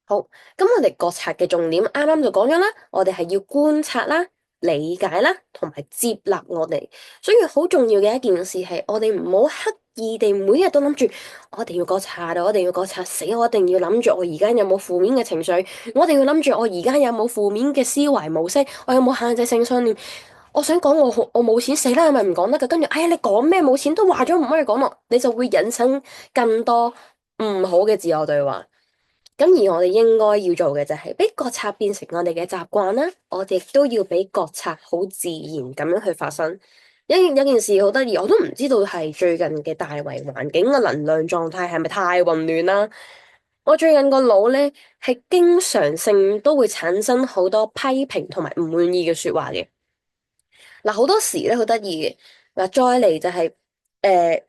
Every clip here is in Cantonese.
好，咁我哋覺察嘅重點啱啱就講咗啦，我哋係要觀察啦、理解啦，同埋接納我哋。所以好重要嘅一件事係，我哋唔好刻意地每日都諗住，我哋要覺察到，我哋要覺察死，我一定要諗住我而家有冇負面嘅情緒，我一定要諗住我而家有冇負面嘅思維模式，我有冇限制性信念。我想講我冇錢死啦，係咪唔講得噶？跟住，哎呀，你講咩冇錢都話咗唔可以講咯，你就會引申更多唔好嘅自我對話。咁而我哋應該要做嘅就係俾覺察變成我哋嘅習慣啦，我哋亦都要俾覺察好自然咁樣去發生。有件事好得意，我都唔知道係最近嘅大圍環境嘅能量狀態係咪太混亂啦。我最近個腦咧係經常性都會產生好多批評同埋唔滿意嘅說話嘅。嗱，好多時咧好得意嘅。嗱，再嚟就係誒。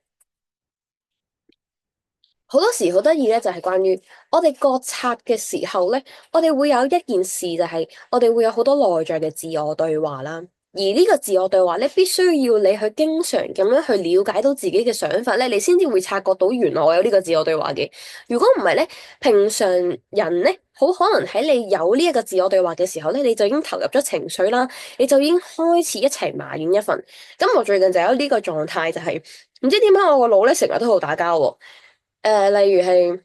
好多時好得意咧，就係關於我哋覺察嘅時候咧，我哋會有一件事就係我哋會有好多內在嘅自我對話啦。而呢個自我對話咧，必須要你去經常咁樣去了解到自己嘅想法咧，你先至會察覺到原來我有呢個自我對話嘅。如果唔係咧，平常人咧，好可能喺你有呢一個自我對話嘅時候咧，你就已經投入咗情緒啦，你就已經開始一齊埋怨一份。咁我最近就有呢個狀態，就係唔知點解我個腦咧成日都好打交喎。例如係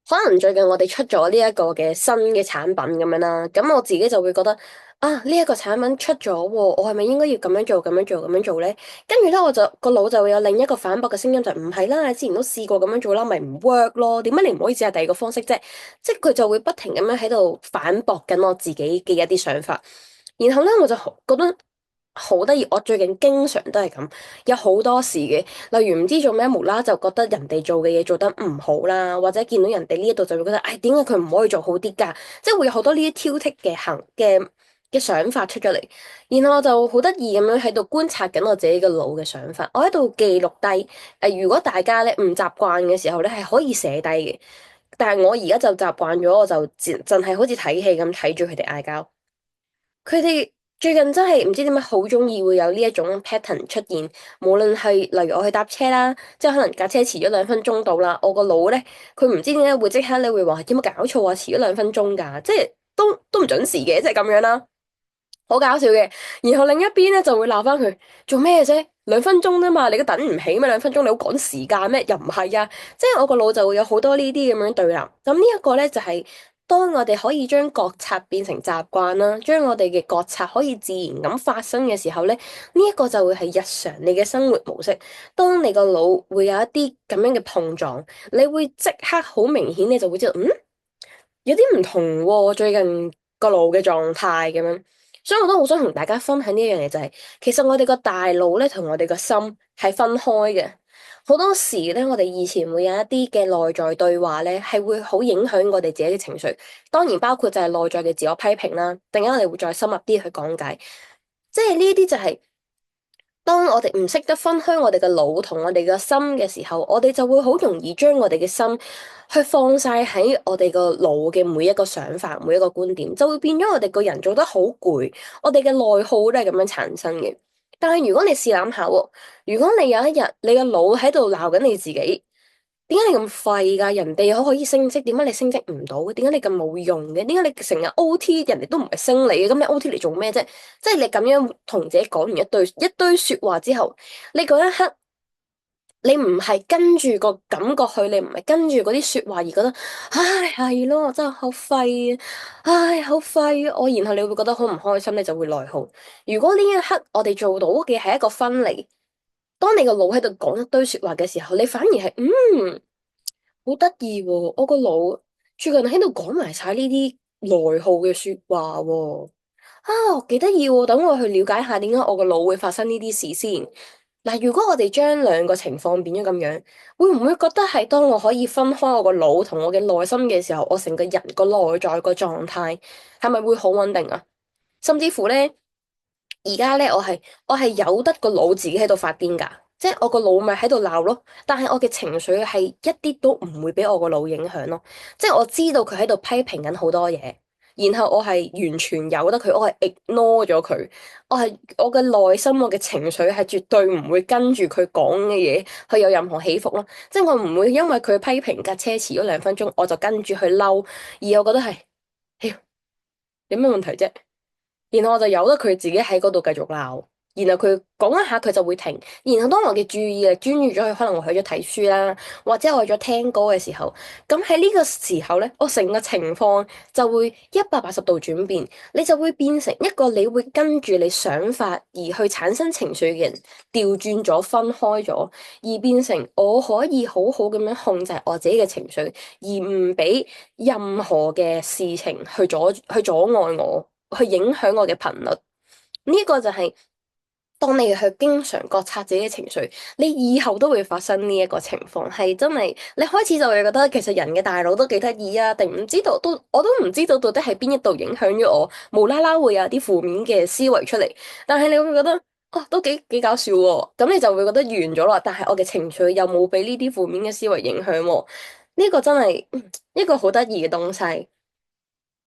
可能最近我哋出咗呢一個嘅新嘅產品咁樣啦，咁我自己就會覺得啊，呢一個產品出咗喎，我係咪應該要咁樣做、咁樣做、咁樣做咧？跟住咧，我就個腦就會有另一個反駁嘅聲音，就唔係啦，你之前都試過咁樣做啦，咪唔 work 咯？點解你唔可以試下第二個方式啫？即係佢就會不停咁樣喺度反駁緊我自己嘅一啲想法，然後咧我就覺得好得意，我最近經常都係咁，有好多事嘅。例如唔知做咩無啦就覺得人哋做嘅嘢做得唔好啦，或者見到人哋呢一度就會覺得，唉，點解佢唔可以做好啲㗎？即係會有好多呢啲挑剔嘅想法出咗嚟，然後我就好得意咁樣喺度觀察緊我自己嘅腦嘅想法，我喺度記錄低。如果大家咧唔習慣嘅時候咧係可以寫低嘅，但係我而家就習慣咗，我就淨係好似睇戲咁睇住佢哋嗌交。佢哋最近真係唔知點解好中意會有呢一種 pattern 出現，無論係例如我去搭車啦，即係可能架車遲咗2分鐘到啦，我個腦咧佢唔知點解會即刻咧會話有冇搞錯啊？遲咗2分鐘㗎，即係都唔準時嘅，即係咁樣啦，好搞笑嘅。然後另一邊咧就會鬧翻佢做咩啫？2分鐘啫嘛，你都等唔起咩？2分鐘你好趕時間咩？又唔係啊，即係我個腦就會有好多呢啲咁樣對立。咁呢一個咧就係、當我哋可以將覺察變成習慣啦，將我哋嘅覺察可以自然咁發生嘅時候咧，呢一個就會係日常你嘅生活模式。當你個腦會有一啲咁樣嘅碰撞，你會即刻好明顯，你就會知道，有啲唔同喎，最近個腦嘅狀態咁樣。所以我都好想同大家分享呢一樣嘢，就係其實我哋個大腦咧同我哋個心係分開嘅。好多時咧，我哋以前會有一啲嘅內在對話咧，係會好影響我哋自己嘅情緒。當然包括就係內在嘅自我批評啦。陣間我哋會再深入啲去講解，即係呢啲就係當我哋唔識得分開我哋嘅腦同我哋嘅心嘅時候，我哋就會好容易將我哋嘅心去放晒喺我哋個腦嘅每一個想法、每一個觀點，就會變咗我哋個人做得好攰，我哋嘅內耗都係咁樣產生嘅。但係如果你試諗下喎，如果你有一日你個腦喺度鬧緊你自己，點解你咁廢㗎？人哋可以升職，點解你升職唔到嘅？點解你咁冇用嘅？點解你成日 OT，人哋都唔係升你嘅？咁你 OT 嚟做咩啫？即係你咁樣同自己講完一堆說話之後，你嗰一刻你唔係跟住個感覺去，你唔係跟住嗰啲說話而覺得，唉係咯，我真係好廢啊，唉好廢啊，我然後你會覺得好唔開心，你就會內耗。如果呢一刻我哋做到嘅係一個分離，當你個腦喺度講一堆說話嘅時候，你反而係好得意喎！我個腦最近喺度講埋晒呢啲內耗嘅說話喎，幾得意喎！等我去了解下點解我個腦會發生呢啲事先。嗱，如果我哋將兩個情況變咗咁樣，會唔會覺得係當我可以分開我個腦同我嘅內心嘅時候，我成個人個內在個狀態係咪會好穩定啊？甚至乎咧，而家咧我係由得個腦自己喺度發癲噶，即係我個腦咪喺度鬧咯，但係我嘅情緒係一啲都唔會俾我個腦影響咯，即係我知道佢喺度批評緊好多嘢，然後我係完全由得佢，我係 ignore 咗佢，我嘅內心我嘅情緒係絕對唔會跟住佢講嘅嘢去有任何起伏咯，即係我唔會因為佢批評架車遲咗2分鐘，我就跟住去嬲，而我覺得係，屌，有咩問題啫？然後我就由得佢自己喺嗰度繼續鬧，然後佢講一下佢就會停，然後當我嘅注意力專注咗佢，可能我去咗睇書啦，或者我去咗聽歌嘅時候，咁喺呢個時候咧，我成個情況就會180度轉變，你就會變成一個你會跟住你想法而去產生情緒嘅人，調轉咗分開咗，而變成我可以好好咁樣控制我自己嘅情緒，而唔俾任何嘅事情去阻礙我。去影響我嘅頻率，呢個就係當你去經常覺察自己嘅情緒，你以後都會發生呢一個情況，係真係你開始就會覺得其實人嘅大腦都幾得意啊，定唔知道我都唔知道到底係邊一度影響咗我，無啦啦會有啲負面嘅思維出嚟，但係你會覺得哦都幾搞笑喎，咁你就會覺得完咗啦，但係我嘅情緒又冇俾呢啲負面嘅思維影響喎，呢個真係一個好得意嘅東西。